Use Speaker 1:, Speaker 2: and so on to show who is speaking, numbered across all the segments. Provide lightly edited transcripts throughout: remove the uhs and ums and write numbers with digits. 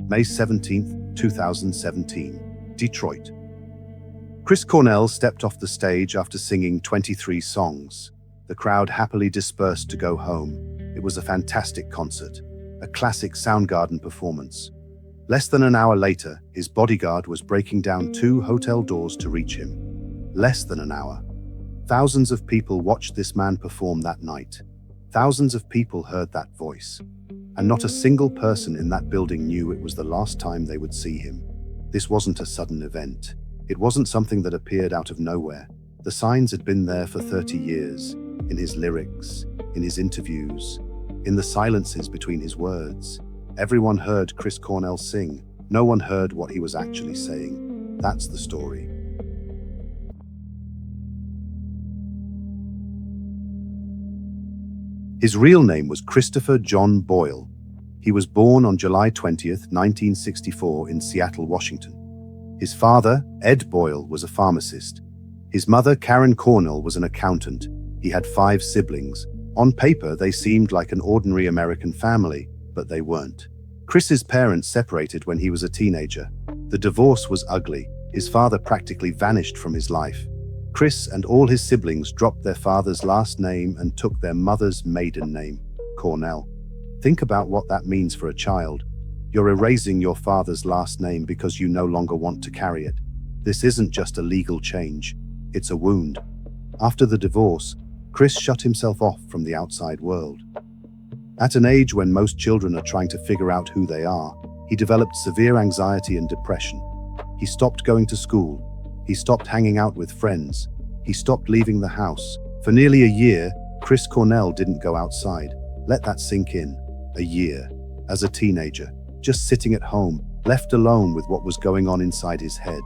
Speaker 1: May 17, 2017, Detroit. Chris Cornell stepped off the stage after singing 23 songs. The crowd happily dispersed to go home. It was a fantastic concert, a classic Soundgarden performance. Less than an hour later, his bodyguard was breaking down 2 hotel doors to reach him. Less than an hour. Thousands of people watched this man perform that night. Thousands of people heard that voice. And not a single person in that building knew it was the last time they would see him. This wasn't a sudden event. It wasn't something that appeared out of nowhere. The signs had been there for 30 years, in his lyrics, in his interviews, in the silences between his words. Everyone heard Chris Cornell sing. No one heard what he was actually saying. That's the story. His real name was Christopher John Boyle. He was born on July 20th, 1964 in Seattle, Washington. His father, Ed Boyle, was a pharmacist. His mother, Karen Cornell, was an accountant. He had 5 siblings. On paper, they seemed like an ordinary American family, but they weren't. Chris's parents separated when he was a teenager. The divorce was ugly. His father practically vanished from his life. Chris and all his siblings dropped their father's last name and took their mother's maiden name, Cornell. Think about what that means for a child. You're erasing your father's last name because you no longer want to carry it. This isn't just a legal change. It's a wound. After the divorce, Chris shut himself off from the outside world. At an age when most children are trying to figure out who they are, he developed severe anxiety and depression. He stopped going to school. He stopped hanging out with friends. He stopped leaving the house. For nearly a year, Chris Cornell didn't go outside. Let that sink in. A year. As a teenager, just sitting at home, left alone with what was going on inside his head.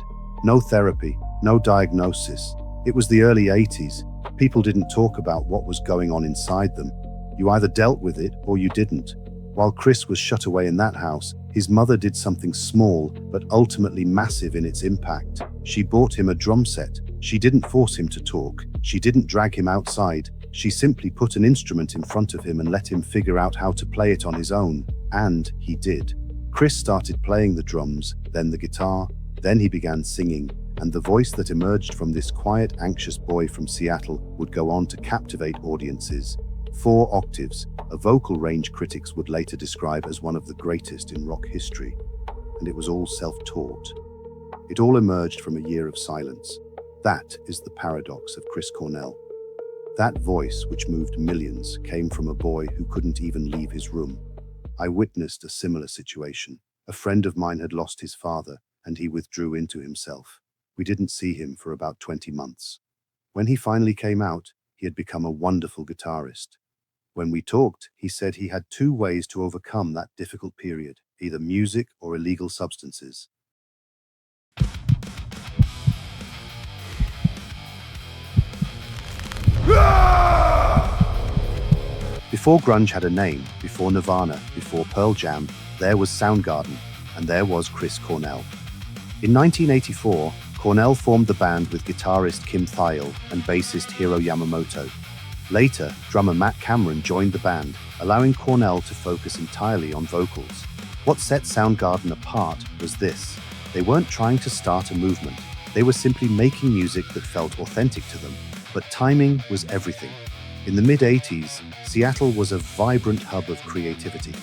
Speaker 1: No therapy, no diagnosis. It was the early 80s. People didn't talk about what was going on inside them. You either dealt with it or you didn't. While Chris was shut away in that house, his mother did something small, but ultimately massive in its impact. She bought him a drum set. She didn't force him to talk. She didn't drag him outside. She simply put an instrument in front of him and let him figure out how to play it on his own. And he did. Chris started playing the drums, then the guitar, then he began singing, and the voice that emerged from this quiet, anxious boy from Seattle would go on to captivate audiences. 4 octaves, a vocal range critics would later describe as one of the greatest in rock history. And it was all self-taught. It all emerged from a year of silence. That is the paradox of Chris Cornell. That voice, which moved millions, came from a boy who couldn't even leave his room. I witnessed a similar situation. A friend of mine had lost his father, and he withdrew into himself. We didn't see him for about 20 months. When he finally came out, he had become a wonderful guitarist. When we talked, he said he had 2 ways to overcome that difficult period, either music or illegal substances. Before grunge had a name, before Nirvana, before Pearl Jam, there was Soundgarden, and there was Chris Cornell. In 1984, Cornell formed the band with guitarist Kim Thayil and bassist Hiro Yamamoto. Later, drummer Matt Cameron joined the band, allowing Cornell to focus entirely on vocals. What set Soundgarden apart was this. They weren't trying to start a movement. They were simply making music that felt authentic to them. But timing was everything. In the mid-80s, Seattle was a vibrant hub of creativity.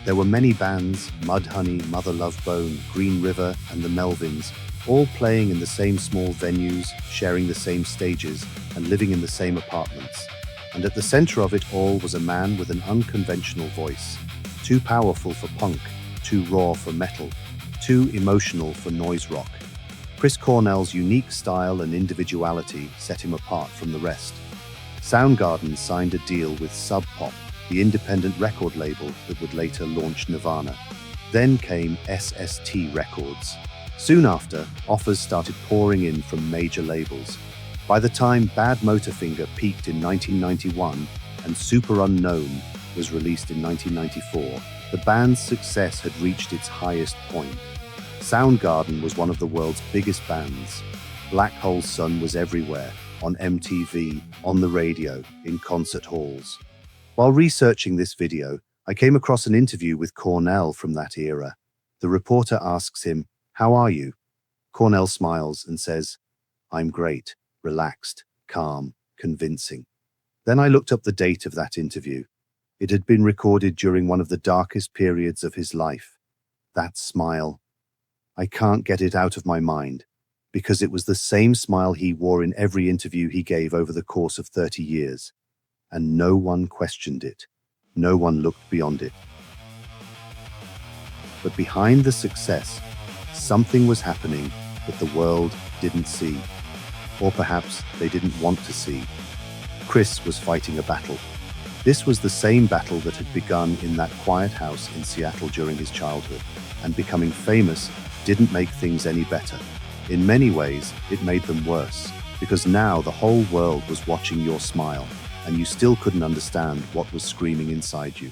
Speaker 1: There were many bands, Mudhoney, Mother Love Bone, Green River, and the Melvins, all playing in the same small venues, sharing the same stages, and living in the same apartments. And at the center of it all was a man with an unconventional voice, too powerful for punk, too raw for metal, too emotional for noise rock. Chris Cornell's unique style and individuality set him apart from the rest. Soundgarden signed a deal with Sub Pop, the independent record label that would later launch Nirvana. Then came SST Records. Soon after, offers started pouring in from major labels. By the time Bad Motorfinger peaked in 1991 and Superunknown was released in 1994, the band's success had reached its highest point. Soundgarden was one of the world's biggest bands. Black Hole Sun was everywhere, on MTV, on the radio, in concert halls. While researching this video, I came across an interview with Cornell from that era. The reporter asks him, "How are you?" Cornell smiles and says, "I'm great, relaxed, calm, convincing." Then I looked up the date of that interview. It had been recorded during one of the darkest periods of his life. That smile. I can't get it out of my mind, because it was the same smile he wore in every interview he gave over the course of 30 years. And no one questioned it. No one looked beyond it. But behind the success, something was happening that the world didn't see. Or perhaps they didn't want to see. Chris was fighting a battle. This was the same battle that had begun in that quiet house in Seattle during his childhood, and becoming famous didn't make things any better. In many ways, it made them worse, because now the whole world was watching your smile, and you still couldn't understand what was screaming inside you.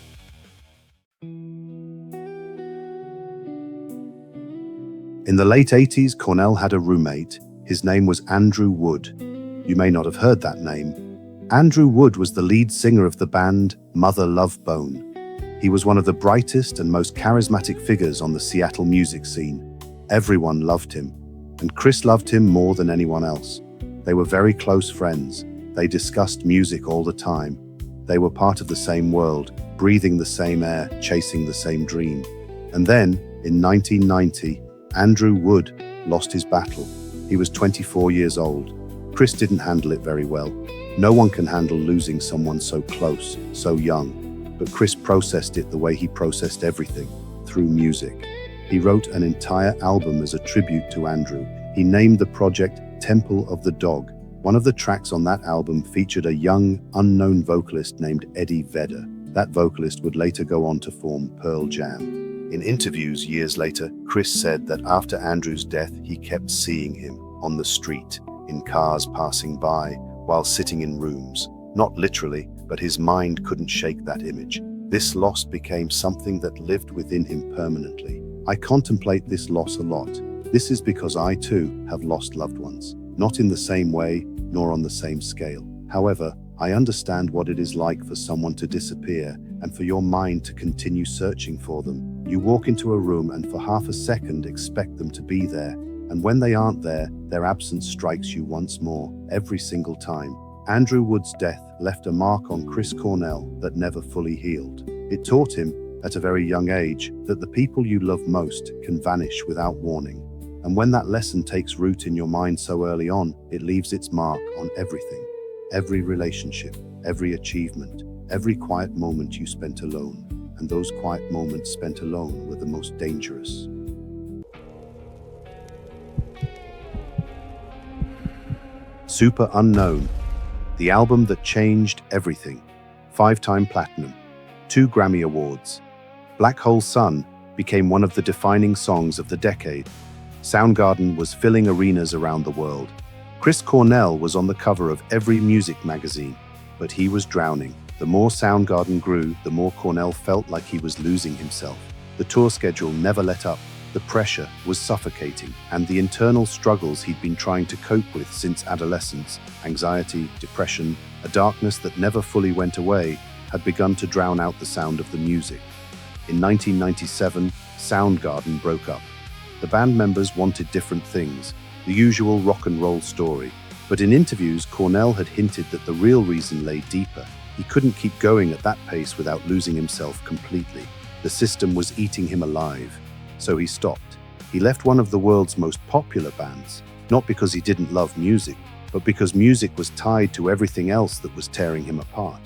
Speaker 1: In the late 80s, Cornell had a roommate. His name was Andrew Wood. You may not have heard that name. Andrew Wood was the lead singer of the band Mother Love Bone. He was one of the brightest and most charismatic figures on the Seattle music scene. Everyone loved him, and Chris loved him more than anyone else. They were very close friends. They discussed music all the time. They were part of the same world, breathing the same air, chasing the same dream. And then, in 1990, Andrew Wood lost his battle. He was 24 years old. Chris didn't handle it very well. No one can handle losing someone so close, so young. But Chris processed it the way he processed everything, through music. He wrote an entire album as a tribute to Andrew. He named the project Temple of the Dog. One of the tracks on that album featured a young, unknown vocalist named Eddie Vedder. That vocalist would later go on to form Pearl Jam. In interviews years later, Chris said that after Andrew's death, he kept seeing him on the street, in cars passing by, while sitting in rooms. Not literally, but his mind couldn't shake that image. This loss became something that lived within him permanently. I contemplate this loss a lot. This is because I too have lost loved ones. Not in the same way, nor on the same scale. However, I understand what it is like for someone to disappear and for your mind to continue searching for them. You walk into a room and for half a second expect them to be there. And when they aren't there, their absence strikes you once more, every single time. Andrew Wood's death left a mark on Chris Cornell that never fully healed. It taught him, at a very young age, that the people you love most can vanish without warning. And when that lesson takes root in your mind so early on, it leaves its mark on everything. Every relationship, every achievement, every quiet moment you spent alone. And those quiet moments spent alone were the most dangerous. Superunknown, the album that changed everything. 5-time platinum, 2 Grammy Awards. Black Hole Sun became one of the defining songs of the decade. Soundgarden was filling arenas around the world. Chris Cornell was on the cover of every music magazine, but he was drowning. The more Soundgarden grew, the more Cornell felt like he was losing himself. The tour schedule never let up. The pressure was suffocating, and the internal struggles he'd been trying to cope with since adolescence, anxiety, depression, a darkness that never fully went away, had begun to drown out the sound of the music. In 1997, Soundgarden broke up. The band members wanted different things, the usual rock and roll story, but in interviews, Cornell had hinted that the real reason lay deeper. He couldn't keep going at that pace without losing himself completely. The system was eating him alive. So he stopped. He left one of the world's most popular bands, not because he didn't love music, but because music was tied to everything else that was tearing him apart.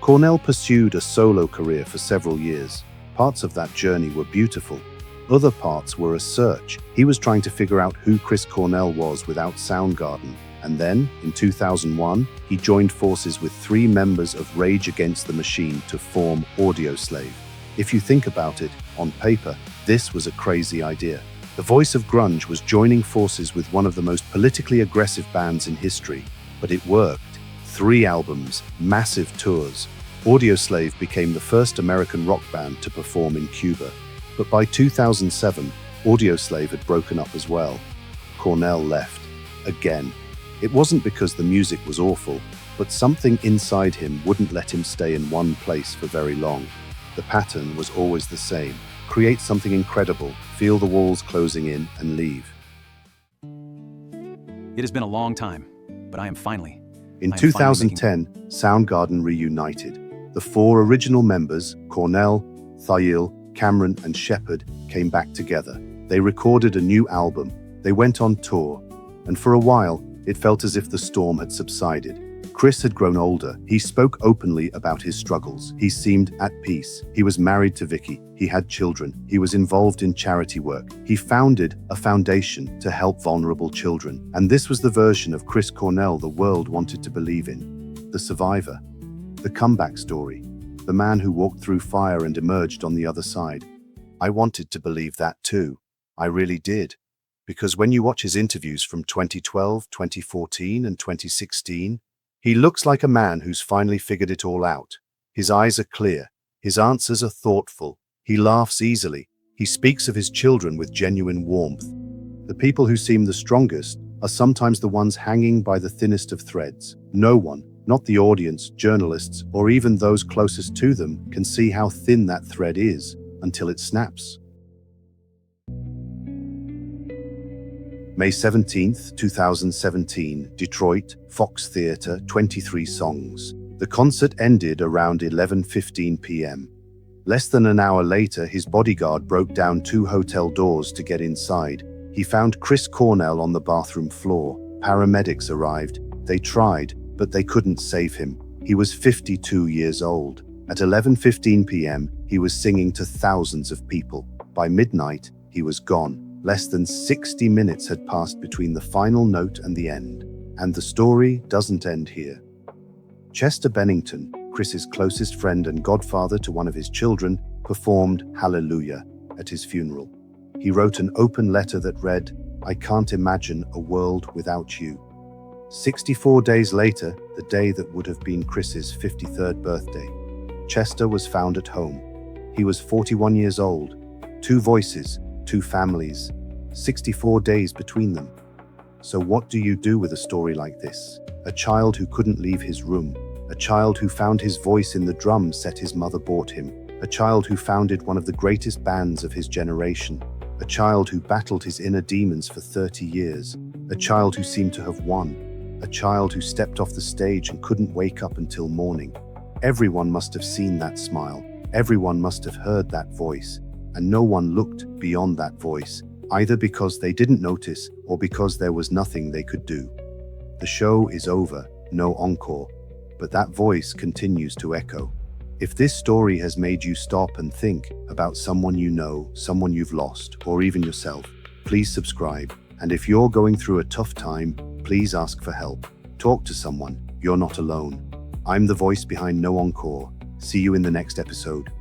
Speaker 1: Cornell pursued a solo career for several years. Parts of that journey were beautiful. Other parts were a search. He was trying to figure out who Chris Cornell was without Soundgarden. And then, in 2001, he joined forces with 3 members of Rage Against the Machine to form Audioslave. If you think about it, on paper, this was a crazy idea. The voice of grunge was joining forces with one of the most politically aggressive bands in history, but it worked. 3 albums, massive tours. Audioslave became the first American rock band to perform in Cuba. But by 2007, Audioslave had broken up as well. Cornell left. Again. It wasn't because the music was awful, but something inside him wouldn't let him stay in one place for very long. The pattern was always the same. create something incredible, feel the walls closing in, and leave.
Speaker 2: It has been a long time, but I am finally...
Speaker 1: In 2010, Soundgarden reunited. The four original members, Cornell, Thiel, Cameron, and Shepard, came back together. They recorded a new album, they went on tour, and for a while, it felt as if the storm had subsided. Chris had grown older. He spoke openly about his struggles. He seemed at peace. He was married to Vicky. He had children. He was involved in charity work. He founded a foundation to help vulnerable children. And this was the version of Chris Cornell the world wanted to believe in. The survivor. The comeback story. The man who walked through fire and emerged on the other side. I wanted to believe that too. I really did. Because when you watch his interviews from 2012, 2014, and 2016, he looks like a man who's finally figured it all out. His eyes are clear. His answers are thoughtful. He laughs easily. He speaks of his children with genuine warmth. The people who seem the strongest are sometimes the ones hanging by the thinnest of threads. No one, not the audience, journalists, or even those closest to them, can see how thin that thread is until it snaps. May 17, 2017, Detroit, Fox Theater, 23 songs. The concert ended around 11:15 p.m. Less than an hour later, his bodyguard broke down 2 hotel doors to get inside. He found Chris Cornell on the bathroom floor. Paramedics arrived. They tried, but they couldn't save him. He was 52 years old. At 11:15 p.m., he was singing to thousands of people. By midnight, he was gone. Less than 60 minutes had passed between the final note and the end. And the story doesn't end here. Chester Bennington, Chris's closest friend and godfather to one of his children, performed Hallelujah at his funeral. He wrote an open letter that read, "I can't imagine a world without you." 64 days later, the day that would have been Chris's 53rd birthday, Chester was found at home. He was 41 years old. 2 voices, 2 families, 64 days between them. So what do you do with a story like this? A child who couldn't leave his room, a child who found his voice in the drum set his mother bought him, a child who founded one of the greatest bands of his generation, a child who battled his inner demons for 30 years, a child who seemed to have won, a child who stepped off the stage and couldn't wake up until morning. Everyone must have seen that smile, everyone must have heard that voice, and no one looked beyond that voice, either because they didn't notice or because there was nothing they could do. The show is over, no encore, but that voice continues to echo. If this story has made you stop and think about someone you know, someone you've lost, or even yourself, please subscribe. And if you're going through a tough time, please ask for help. Talk to someone. You're not alone. I'm the voice behind No Encore. See you in the next episode.